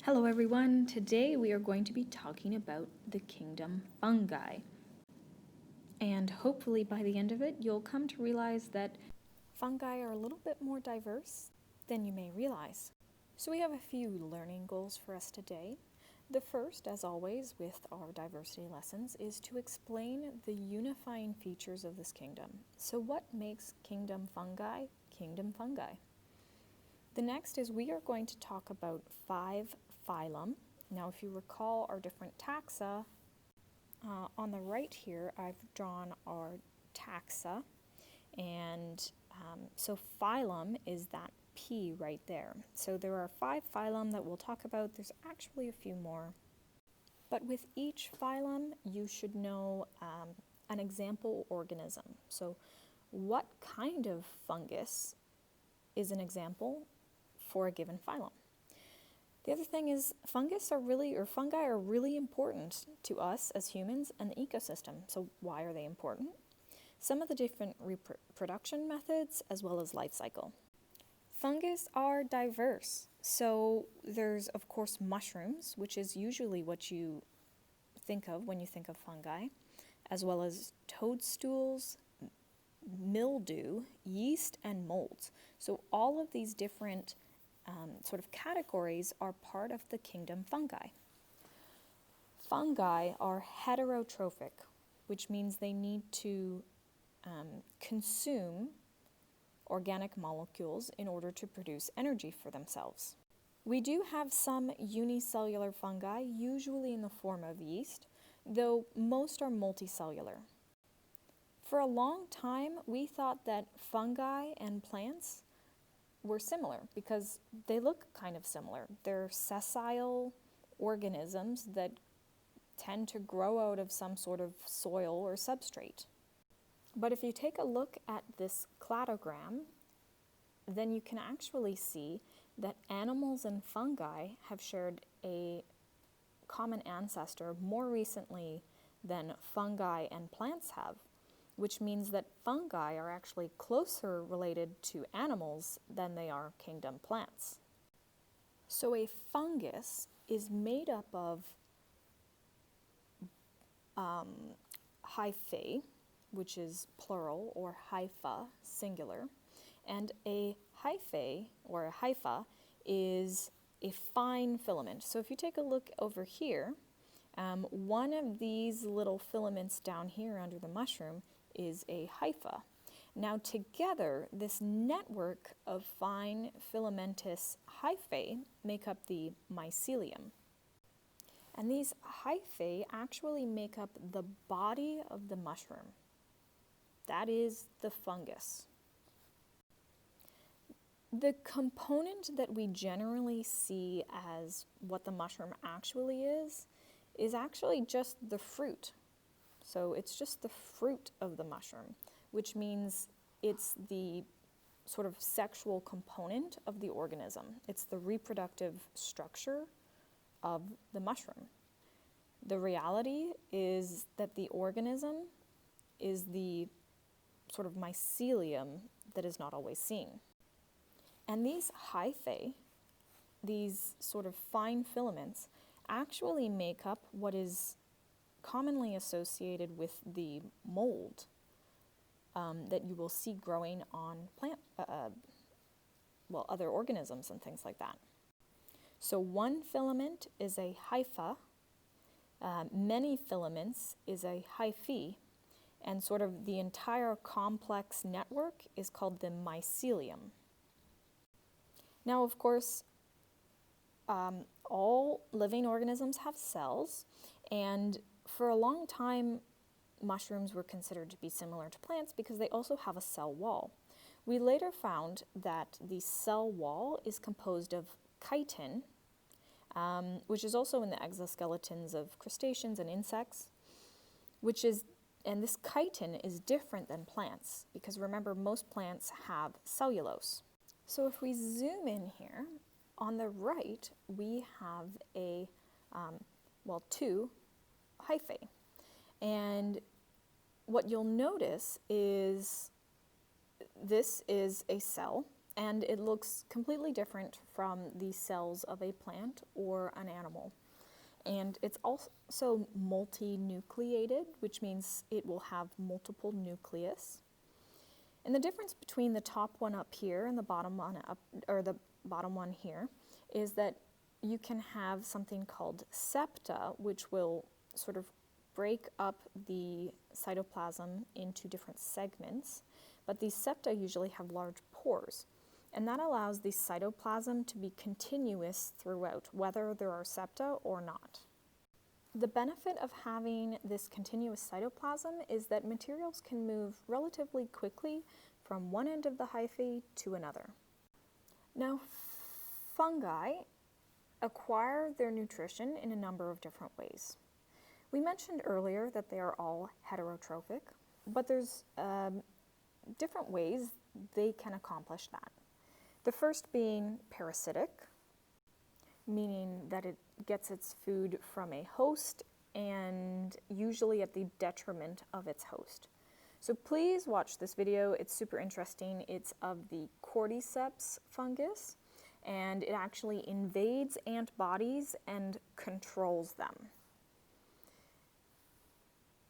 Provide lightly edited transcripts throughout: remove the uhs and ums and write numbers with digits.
Hello everyone, today we are going to be talking about the kingdom fungi. And hopefully by the end of it, you'll come to realize that fungi are a little bit more diverse than you may realize. So we have a few learning goals for us today. The first, as always with our diversity lessons, is to explain the unifying features of this kingdom. So what makes kingdom fungi? The next is we are going to talk about 5 phylum. Now, if you recall our different taxa, on the right here, I've drawn our taxa, and so phylum is that P right there. So there are 5 phylum that we'll talk about. There's actually a few more. But with each phylum, you should know an example organism. So what kind of fungus is an example for a given phylum? The other thing is fungi are really important to us as humans and the ecosystem. So why are they important? Some of the different reproduction methods as well as life cycle. Fungus are diverse. So there's of course mushrooms, which is usually what you think of when you think of fungi, as well as toadstools, mildew, yeast, and molds. So all of these different sort of categories are part of the kingdom fungi. Fungi are heterotrophic, which means they need to consume organic molecules in order to produce energy for themselves. We do have some unicellular fungi, usually in the form of yeast, though most are multicellular. For a long time, we thought that fungi and plants were similar because they look kind of similar. They're sessile organisms that tend to grow out of some sort of soil or substrate. But if you take a look at this cladogram, then you can actually see that animals and fungi have shared a common ancestor more recently than fungi and plants have, which means that fungi are actually closer related to animals than they are kingdom plants. So a fungus is made up of hyphae, which is plural, or hypha, singular, and a hyphae, or a hypha, is a fine filament. So if you take a look over here, one of these little filaments down here under the mushroom is a hypha. Now together, this network of fine filamentous hyphae make up the mycelium. And these hyphae actually make up the body of the mushroom. That is the fungus. The component that we generally see as what the mushroom actually is actually just the fruit. So it's just the fruit of the mushroom, which means it's the sort of sexual component of the organism. It's the reproductive structure of the mushroom. The reality is that the organism is the sort of mycelium that is not always seen. And these hyphae, these sort of fine filaments, actually make up what is commonly associated with the mold that you will see growing on other organisms and things like that. So one filament is a hypha, many filaments is a hyphae, and sort of the entire complex network is called the mycelium. Now, of course, all living organisms have cells, and for a long time, mushrooms were considered to be similar to plants because they also have a cell wall. We later found that the cell wall is composed of chitin, which is also in the exoskeletons of crustaceans and insects, and this chitin is different than plants because remember, most plants have cellulose. So if we zoom in here, on the right, we have two hyphae. And what you'll notice is this is a cell, and it looks completely different from the cells of a plant or an animal. And it's also multinucleated, which means it will have multiple nucleus. And the difference between the top one up here and the bottom one up, or the bottom one here, is that you can have something called septa, which will sort of break up the cytoplasm into different segments, but these septa usually have large pores, and that allows the cytoplasm to be continuous throughout, whether there are septa or not. The benefit of having this continuous cytoplasm is that materials can move relatively quickly from one end of the hyphae to another. Now, fungi acquire their nutrition in a number of different ways. We mentioned earlier that they are all heterotrophic, but there's different ways they can accomplish that. The first being parasitic, meaning that it gets its food from a host and usually at the detriment of its host. So please watch this video, it's super interesting. It's of the cordyceps fungus, and it actually invades ant bodies and controls them.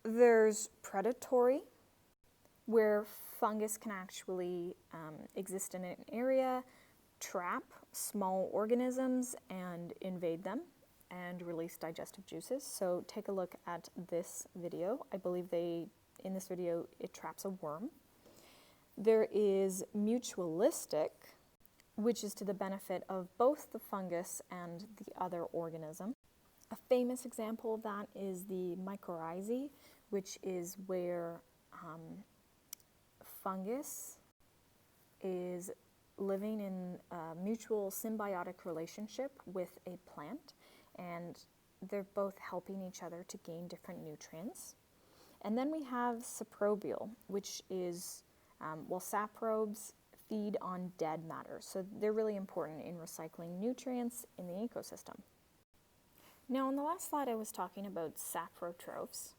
There's predatory, where fungus can actually exist in an area, trap small organisms and invade them and release digestive juices. So take a look at this video. I believe in this video it traps a worm. There is mutualistic, which is to the benefit of both the fungus and the other organism. A famous example of that is the mycorrhizae, which is where fungus is living in a mutual symbiotic relationship with a plant, and they're both helping each other to gain different nutrients. And then we have saprobial, which is, saprobes feed on dead matter, so they're really important in recycling nutrients in the ecosystem. Now, on the last slide, I was talking about saprotrophs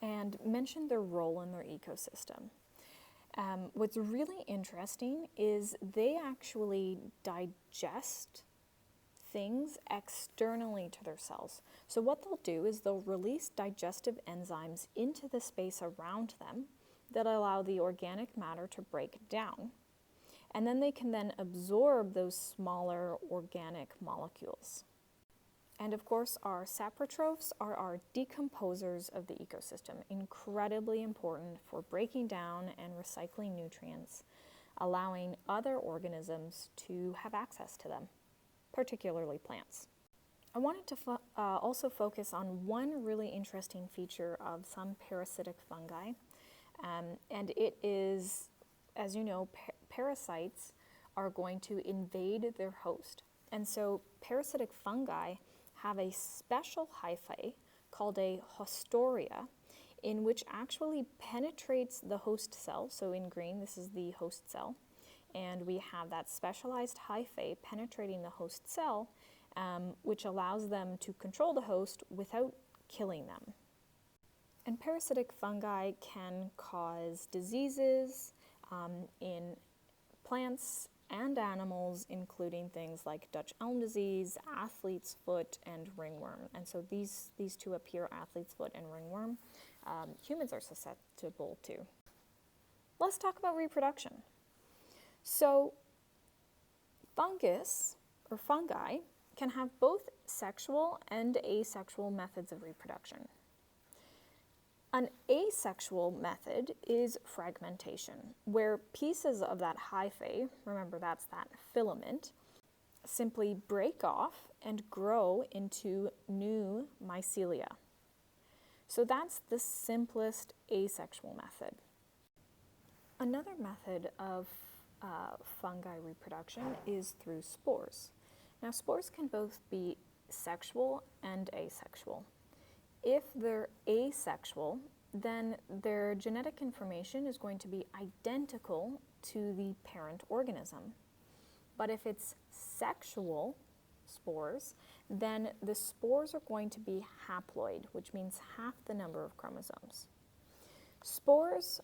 and mentioned their role in their ecosystem. What's really interesting is they actually digest things externally to their cells. So what they'll do is they'll release digestive enzymes into the space around them that allow the organic matter to break down. And then they can then absorb those smaller organic molecules. And of course, our saprotrophs are our decomposers of the ecosystem, incredibly important for breaking down and recycling nutrients, allowing other organisms to have access to them, particularly plants. I wanted to also focus on one really interesting feature of some parasitic fungi, and it is, as you know, parasites are going to invade their host. And so parasitic fungi have a special hyphae called a hostoria, in which actually penetrates the host cell. So in green, this is the host cell. And we have that specialized hyphae penetrating the host cell, which allows them to control the host without killing them. And parasitic fungi can cause diseases in plants and animals, including things like Dutch elm disease, athlete's foot, and ringworm. And so these two up here, athlete's foot and ringworm, humans are susceptible to. Let's talk about reproduction. So fungus, or fungi, can have both sexual and asexual methods of reproduction. An asexual method is fragmentation, where pieces of that hyphae, remember that's that filament, simply break off and grow into new mycelia. So that's the simplest asexual method. Another method of fungi reproduction is through spores. Now, spores can both be sexual and asexual. If they're asexual, then their genetic information is going to be identical to the parent organism. But if it's sexual spores, then the spores are going to be haploid, which means half the number of chromosomes. Spores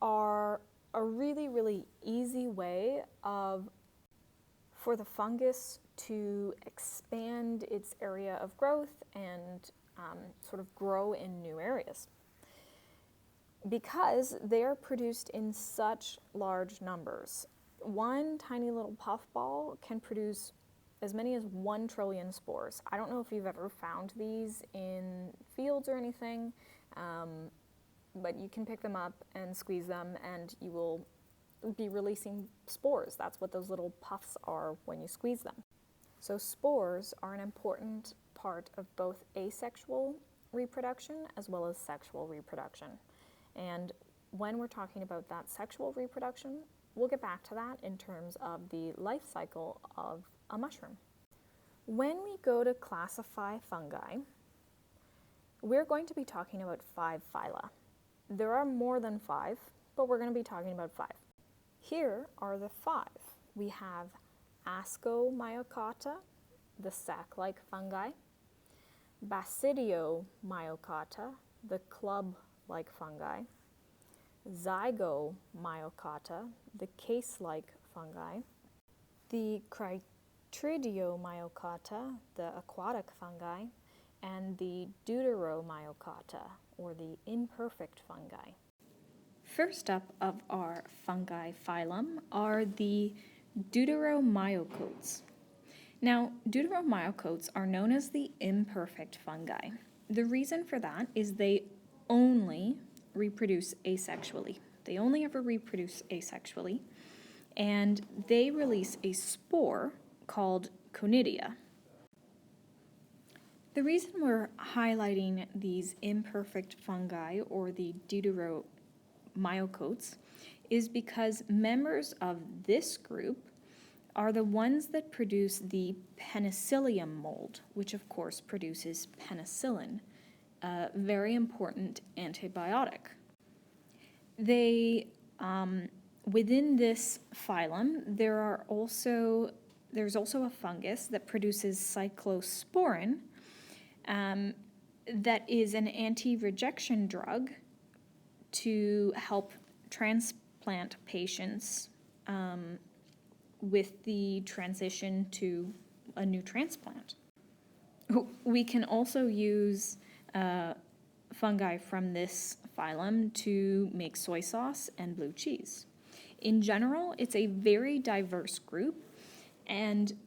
are a really, really easy way for the fungus to expand its area of growth and sort of grow in new areas, because they are produced in such large numbers. One tiny little puffball can produce as many as 1 trillion spores. I don't know if you've ever found these in fields or anything, but you can pick them up and squeeze them and you will be releasing spores. That's what those little puffs are when you squeeze them. So spores are an important part of both asexual reproduction as well as sexual reproduction. And when we're talking about that sexual reproduction, we'll get back to that in terms of the life cycle of a mushroom. When we go to classify fungi, we're going to be talking about 5 phyla. There are more than 5, but we're going to be talking about 5. Here are the 5. We have Ascomycota, the sac-like fungi, Basidiomycota, the club-like fungi, Zygomycota, the case-like fungi, the Chytridiomycota, the aquatic fungi, and the Deuteromycota, or the imperfect fungi. First up of our fungi phylum are the Deuteromycotes. Now, Deuteromycotes are known as the imperfect fungi. The reason for that is they only reproduce asexually. They only ever reproduce asexually, and they release a spore called conidia. The reason we're highlighting these imperfect fungi, or the Deuteromycotes, is because members of this group are the ones that produce the penicillium mold, which of course produces penicillin, a very important antibiotic. They, within this phylum, there's also a fungus that produces cyclosporin, that is an anti-rejection drug to help transplant patients with the transition to a new transplant. We can also use fungi from this phylum to make soy sauce and blue cheese. In general, it's a very diverse group, and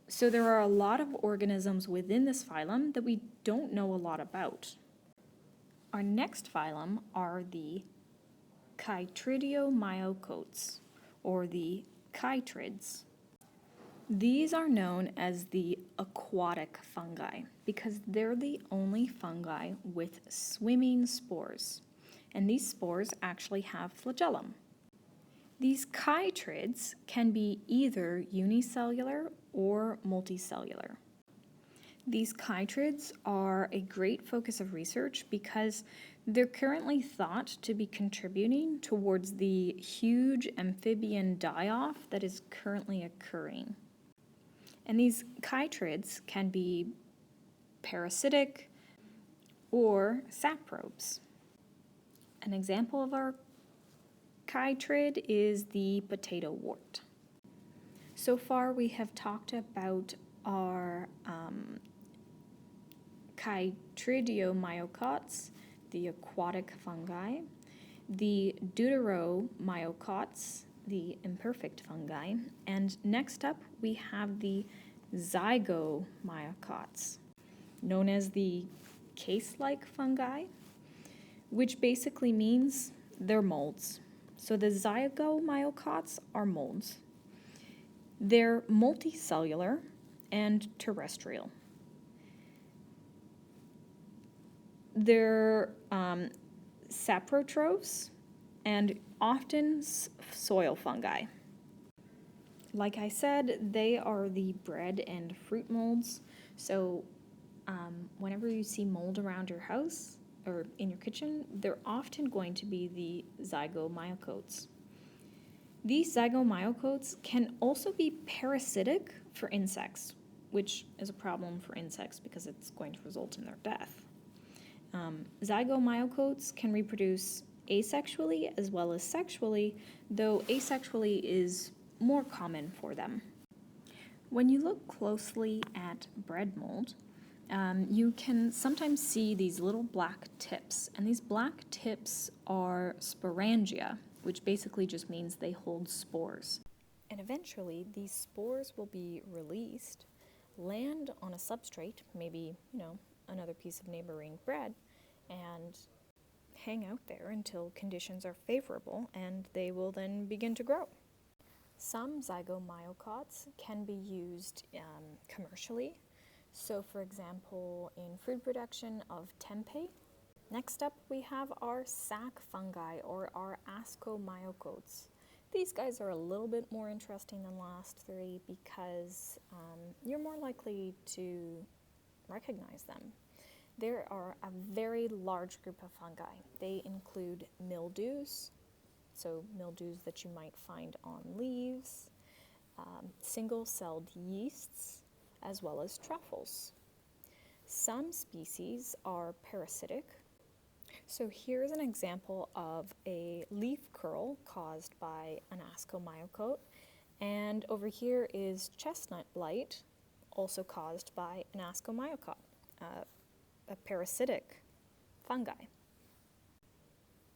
so there are a lot of organisms within this phylum that we don't know a lot about. Our next phylum are the Chytridiomycotes, or the chytrids. These are known as the aquatic fungi because they're the only fungi with swimming spores, and these spores actually have flagellum. These chytrids can be either unicellular or multicellular. These chytrids are a great focus of research because they're currently thought to be contributing towards the huge amphibian die-off that is currently occurring. And these chytrids can be parasitic or saprobes. An example of our chytrid is the potato wart. So far we have talked about our Chytridiomycotes, the aquatic fungi, the Deuteromycotes, the imperfect fungi, and next up we have the Zygomycotes, known as the case-like fungi, which basically means they're molds. So the Zygomycotes are molds. They're multicellular and terrestrial. They're saprotrophs and often soil fungi. Like I said, they are the bread and fruit molds. So whenever you see mold around your house or in your kitchen, they're often going to be the Zygomycotes. These Zygomycotes can also be parasitic for insects, which is a problem for insects because it's going to result in their death. Zygomycotes can reproduce asexually as well as sexually, though asexually is more common for them. When you look closely at bread mold, you can sometimes see these little black tips, and these black tips are sporangia, which basically just means they hold spores. And eventually, these spores will be released, land on a substrate, maybe, another piece of neighboring bread, and hang out there until conditions are favorable, and they will then begin to grow. Some zygomyocots can be used commercially. So, for example, in food production of tempeh. Next up, we have our sac fungi, or our ascomyocotes. These guys are a little bit more interesting than the last three because you're more likely to recognize them. There are a very large group of fungi. They include mildews, so mildews that you might find on leaves, single-celled yeasts, as well as truffles. Some species are parasitic. So here's an example of a leaf curl caused by an ascomycote, and over here is chestnut blight, also caused by an ascomycote, a parasitic fungi.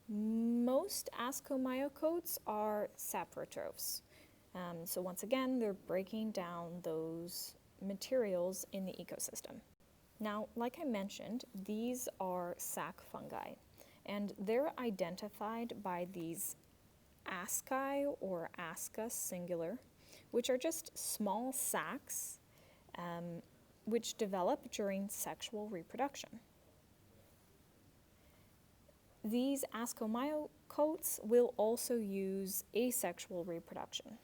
Most ascomyocotes are saprotrophs. So once again, they're breaking down those materials in the ecosystem. Now, like I mentioned, these are sac fungi, and they're identified by these asci or asca singular, which are just small sacs which develop during sexual reproduction. These ascomyocotes will also use asexual reproduction.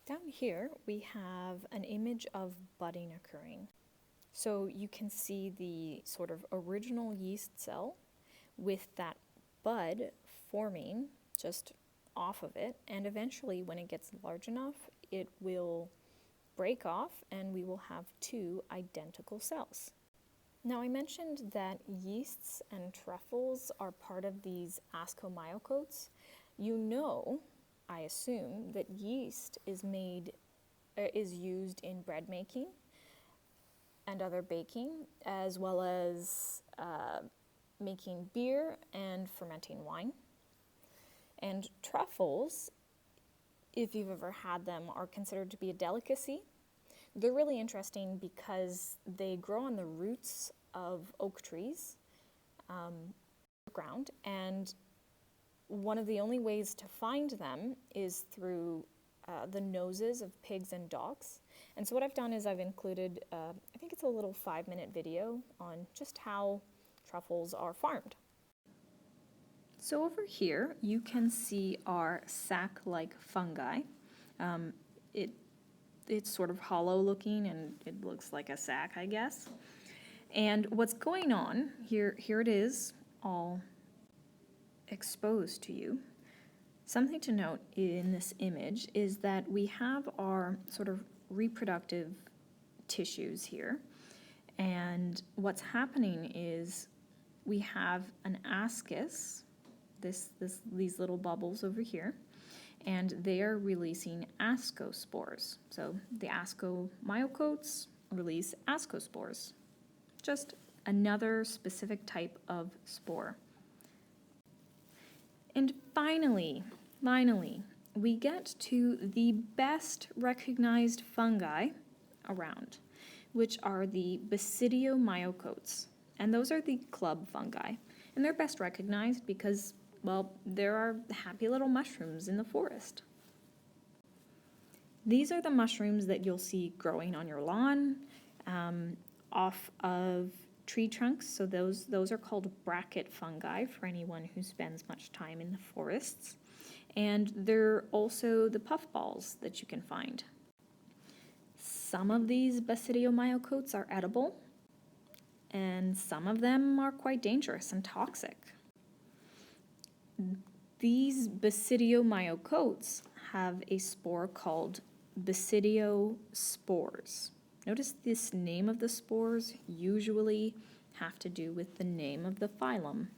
Down here, we have an image of budding occurring. So you can see the sort of original yeast cell with that bud forming just off of it, and eventually when it gets large enough, it will break off and we will have two identical cells. Now, I mentioned that yeasts and truffles are part of these ascomyocotes. You know, I assume, that yeast is used in bread making and other baking, as well as making beer and fermenting wine. And truffles, if you've ever had them, are considered to be a delicacy. They're really interesting because they grow on the roots of oak trees, ground, and one of the only ways to find them is through the noses of pigs and dogs. And so what I've done is I've included, I think it's a little 5-minute video on just how truffles are farmed. So over here, you can see our sac-like fungi. It's sort of hollow looking and it looks like a sac, I guess. And what's going on, here it is, all exposed to you. Something to note in this image is that we have our sort of reproductive tissues here. And what's happening is we have an ascus, these little bubbles over here, and they are releasing ascospores. So the ascomyocotes release ascospores, just another specific type of spore. And finally, we get to the best recognized fungi around, which are the basidiomyocotes. And those are the club fungi. And they're best recognized because, well, there are happy little mushrooms in the forest. These are the mushrooms that you'll see growing on your lawn, off of tree trunks. So those are called bracket fungi for anyone who spends much time in the forests. And they're also the puffballs that you can find. Some of these basidiomyocotes are edible, and some of them are quite dangerous and toxic. These basidiomyocotes have a spore called basidiospores. Notice this name of the spores usually have to do with the name of the phylum.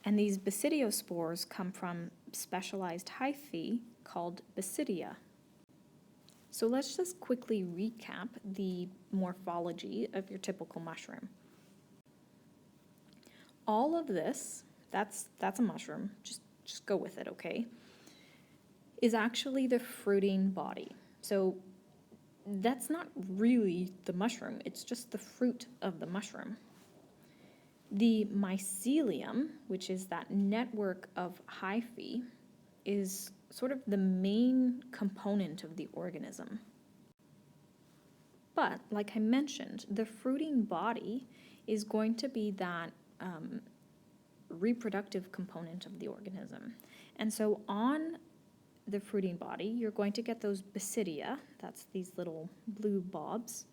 And these basidiospores come from specialized hyphae called basidia. So let's just quickly recap the morphology of your typical mushroom. All of this, that's a mushroom, just go with it, okay, is actually the fruiting body. So that's not really the mushroom, it's just the fruit of the mushroom. The mycelium, which is that network of hyphae, is sort of the main component of the organism. But, like I mentioned, the fruiting body is going to be that reproductive component of the organism. And so on the fruiting body, you're going to get those basidia, that's these little blue blobs,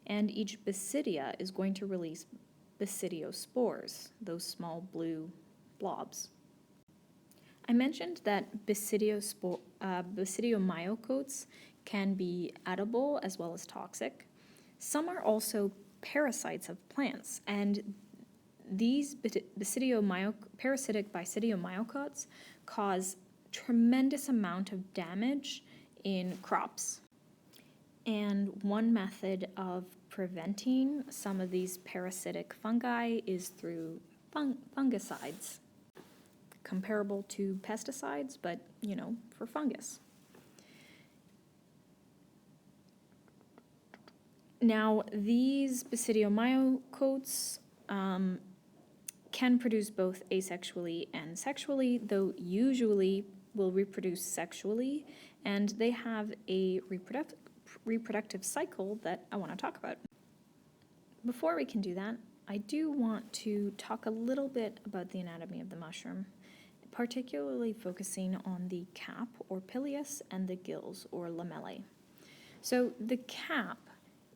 and each basidia is going to release basidiospores, those small blue blobs. I mentioned that basidiomyocotes can be edible as well as toxic. Some are also parasites of plants, and these parasitic basidiomyocotes cause tremendous amount of damage in crops. And one method of preventing some of these parasitic fungi is through fungicides, comparable to pesticides, but, for fungus. Now, these basidiomyocotes can produce both asexually and sexually, though usually will reproduce sexually, and they have a reproductive cycle that I want to talk about. Before we can do that, I do want to talk a little bit about the anatomy of the mushroom, particularly focusing on the cap or pileus and the gills or lamellae. So the cap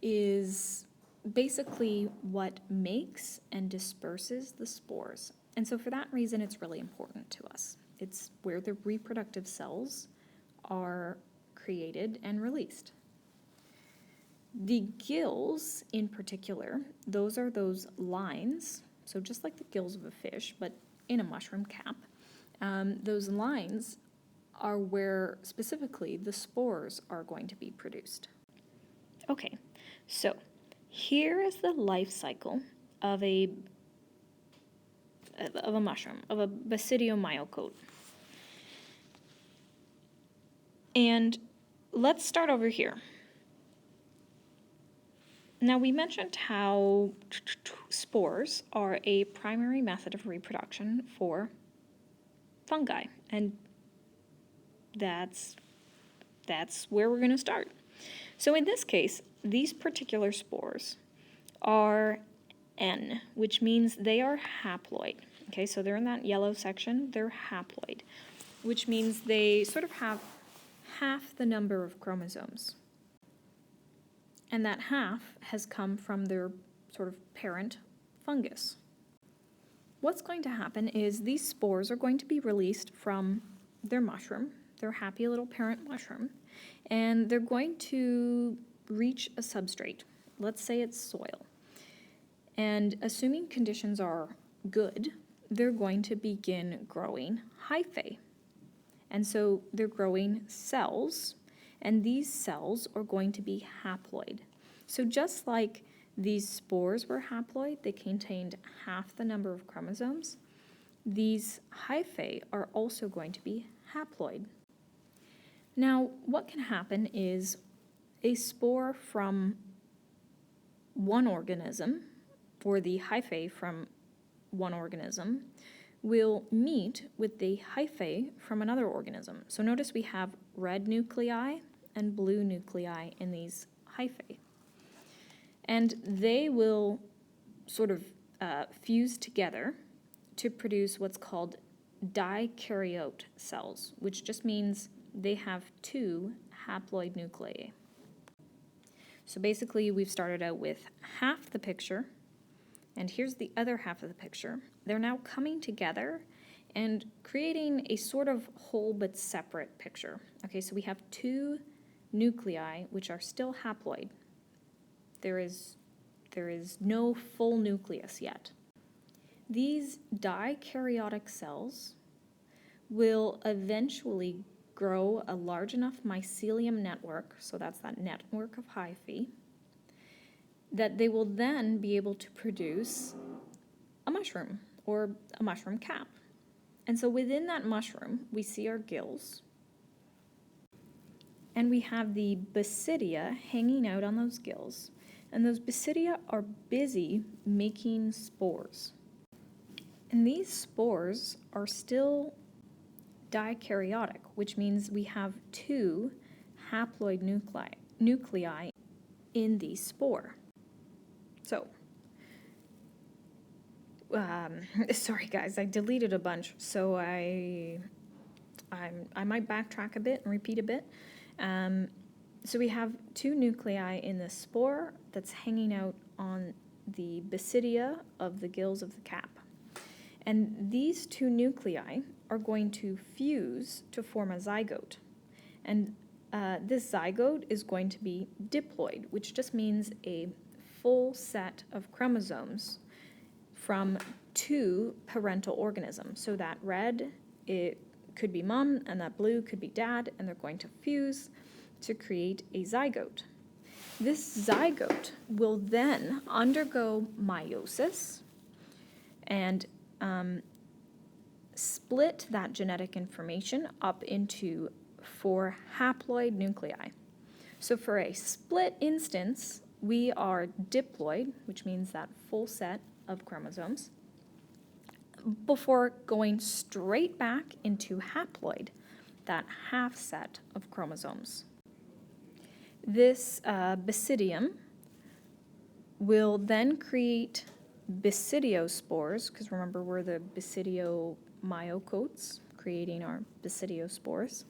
is basically what makes and disperses the spores. And so for that reason, it's really important to us. It's where the reproductive cells are created and released. The gills, in particular, those are those lines, so just like the gills of a fish, but in a mushroom cap, those lines are where specifically the spores are going to be produced. Okay, so here is the life cycle of a mushroom, of a basidiomyocote. And let's start over here. Now, we mentioned how spores are a primary method of reproduction for fungi, and that's where we're going to start. So in this case, these particular spores are N, which means they are haploid. Okay, so they're in that yellow section, they're haploid, which means they sort of have half the number of chromosomes. And that half has come from their sort of parent fungus. What's going to happen is these spores are going to be released from their mushroom, their happy little parent mushroom, and they're going to reach a substrate. Let's say it's soil. And assuming conditions are good, they're going to begin growing hyphae. And so they're growing cells, and these cells are going to be haploid. So just like these spores were haploid, they contained half the number of chromosomes, these hyphae are also going to be haploid. Now, what can happen is a spore from one organism, or the hyphae from one organism, will meet with the hyphae from another organism. So notice we have red nuclei and blue nuclei in these hyphae. And they will sort of fuse together to produce what's called dikaryote cells, which just means they have two haploid nuclei. So basically, we've started out with half the picture, and here's the other half of the picture. They're now coming together and creating a sort of whole but separate picture. Okay, so we have two nuclei which are still haploid. There is no full nucleus yet. these dikaryotic cells will eventually grow a large enough mycelium network, so that's that network of hyphae, that they will then be able to produce a mushroom or a mushroom cap. And so within that mushroom, we see our gills, and we have the basidia hanging out on those gills. And those basidia are busy making spores. And these spores are still dikaryotic, which means we have two haploid nuclei in the spore. So, sorry guys, I deleted a bunch, so I might backtrack a bit and repeat a bit. So we have two nuclei in the spore that's hanging out on the basidia of the gills of the cap. And these two nuclei are going to fuse to form a zygote. And this zygote is going to be diploid, which just means a full set of chromosomes from two parental organisms. So that red, it could be mom, and that blue could be dad, and they're going to fuse to create a zygote. This zygote will then undergo meiosis and split that genetic information up into 4 haploid nuclei. So for a split instance, we are diploid, which means that full set of chromosomes, before going straight back into haploid, that half set of chromosomes. This basidium will then create basidiospores, because remember we're the basidiomyocotes creating our basidiospores,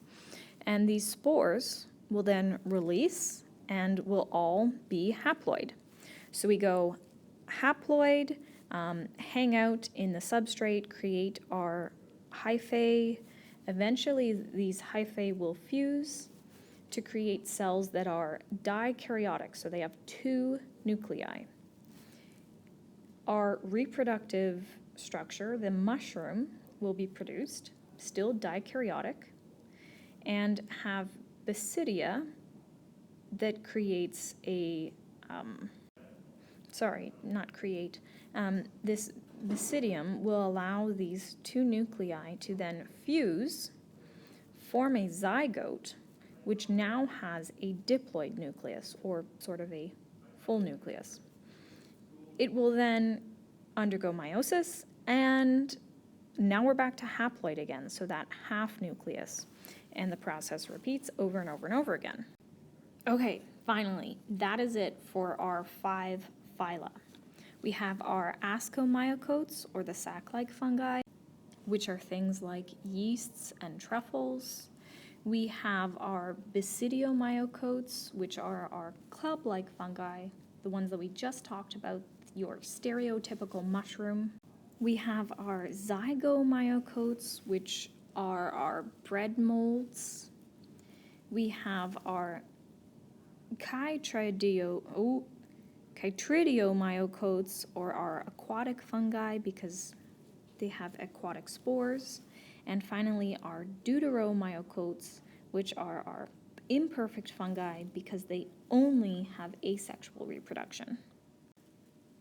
and these spores will then release and will all be haploid. So we go haploid, hang out in the substrate, create our hyphae. Eventually these hyphae will fuse to create cells that are dikaryotic, so they have 2 nuclei. Our reproductive structure, the mushroom, will be produced, still dikaryotic, and have basidia that creates a, this basidium will allow these 2 nuclei to then fuse, form a zygote, which now has a diploid nucleus, or sort of a full nucleus. It will then undergo meiosis, and now we're back to haploid again, so that half nucleus, and the process repeats over and over and over again. Okay, finally, that is it for our 5 phyla. We have our ascomyocotes, or the sac-like fungi, which are things like yeasts and truffles. We have our basidiomyocotes, which are our club-like fungi, the ones that we just talked about, your stereotypical mushroom. We have our zygomyocotes, which are our bread molds. We have our chytridiomyocotes, or our aquatic fungi, because they have aquatic spores. And finally, our deuteromyocotes, which are our imperfect fungi because they only have asexual reproduction.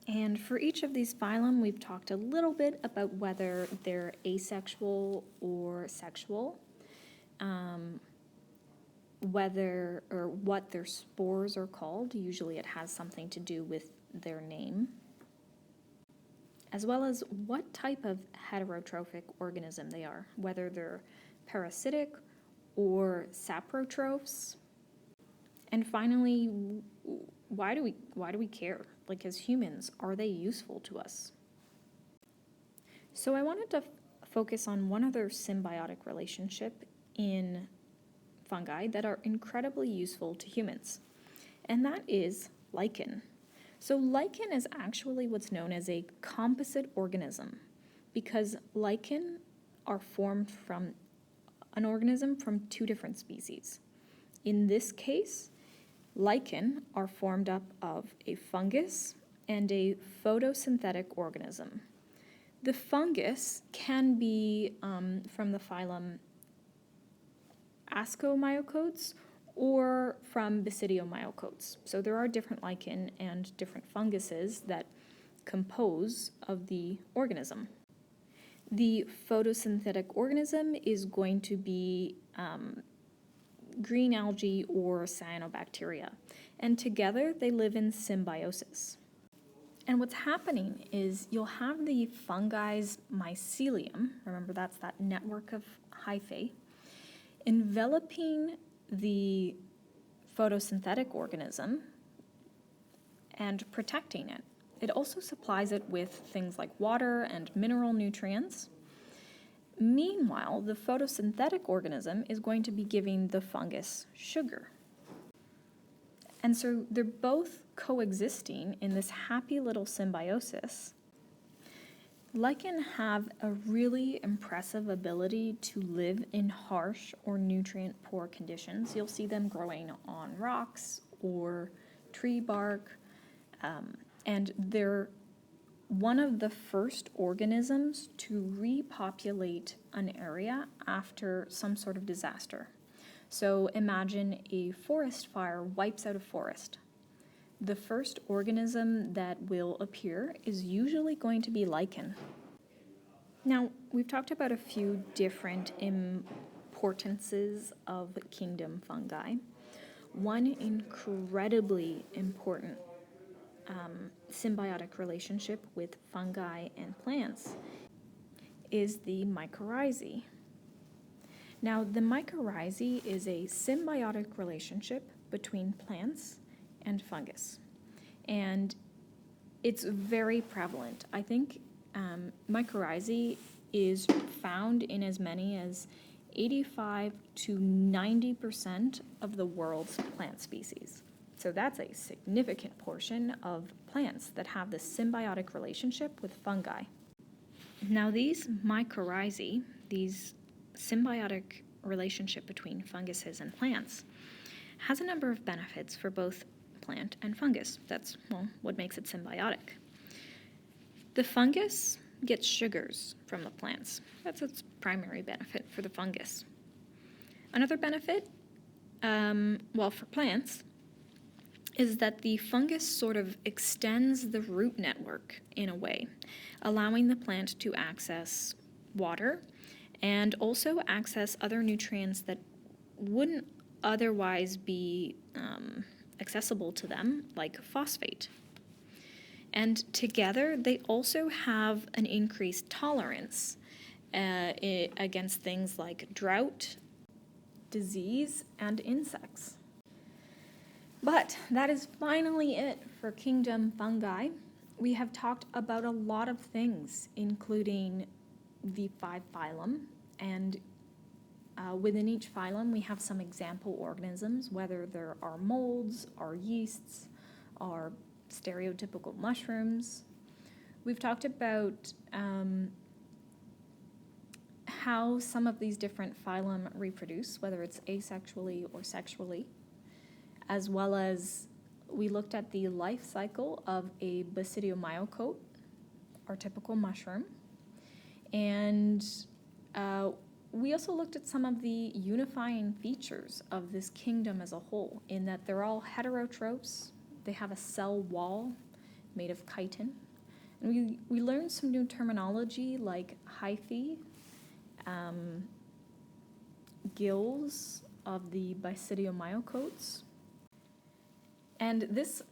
And for each of these phylum, we've talked a little bit about whether they're asexual or sexual, whether or what their spores are called. Usually it has something to do with their name, as well as what type of heterotrophic organism they are, whether they're parasitic or saprotrophs. And finally, why do we care? Like, as humans, are they useful to us? So I wanted to focus on one other symbiotic relationship in fungi that are incredibly useful to humans, and that is lichen. So lichen is actually what's known as a composite organism, because lichen are formed from an organism from 2 different species. In this case, lichen are formed up of a fungus and a photosynthetic organism. The fungus can be from the phylum Ascomyocotes or from Basidiomyocotes. So there are different lichen and different funguses that compose of the organism. The photosynthetic organism is going to be green algae or cyanobacteria, and together they live in symbiosis. And what's happening is you'll have the fungi's mycelium, remember that's that network of hyphae, enveloping the photosynthetic organism and protecting it. It also supplies it with things like water and mineral nutrients. Meanwhile, the photosynthetic organism is going to be giving the fungus sugar. And so they're both coexisting in this happy little symbiosis. Lichen have a really impressive ability to live in harsh or nutrient-poor conditions. You'll see them growing on rocks or tree bark, and they're one of the first organisms to repopulate an area after some sort of disaster. So imagine a forest fire wipes out a forest. The first organism that will appear is usually going to be lichen. Now, we've talked about a few different importances of kingdom fungi. One incredibly important symbiotic relationship with fungi and plants is the mycorrhizae. Now, the mycorrhizae is a symbiotic relationship between plants and fungus, and it's very prevalent. I think mycorrhizae is found in as many as 85 to 90% of the world's plant species. So that's a significant portion of plants that have this symbiotic relationship with fungi. Now, these mycorrhizae, these symbiotic relationship between funguses and plants, has a number of benefits for both plant and fungus. That's, well, what makes it symbiotic. The fungus gets sugars from the plants. That's its primary benefit for the fungus. Another benefit, for plants, is that the fungus sort of extends the root network in a way, allowing the plant to access water and also access other nutrients that wouldn't otherwise be accessible to them, like phosphate. And together, they also have an increased tolerance against things like drought, disease, and insects. But that is finally it for kingdom fungi. We have talked about a lot of things, including the 5 phylum, and within each phylum we have some example organisms, whether there are molds, or yeasts, or stereotypical mushrooms. We've talked about how some of these different phylum reproduce, whether it's asexually or sexually, as well as we looked at the life cycle of a basidiomyocote, our typical mushroom, and we also looked at some of the unifying features of this kingdom as a whole, in that they're all heterotrophs. They have a cell wall made of chitin. And we learned some new terminology like hyphae, gills of the basidiomyocotes. And this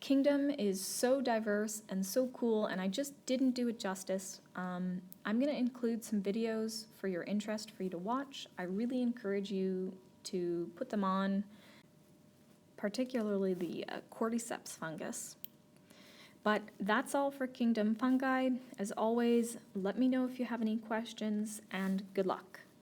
kingdom is so diverse and so cool, and I just didn't do it justice. I'm going to include some videos for your interest for you to watch. I really encourage you to put them on, particularly the cordyceps fungus. But that's all for kingdom fungi. As always, let me know if you have any questions, and good luck.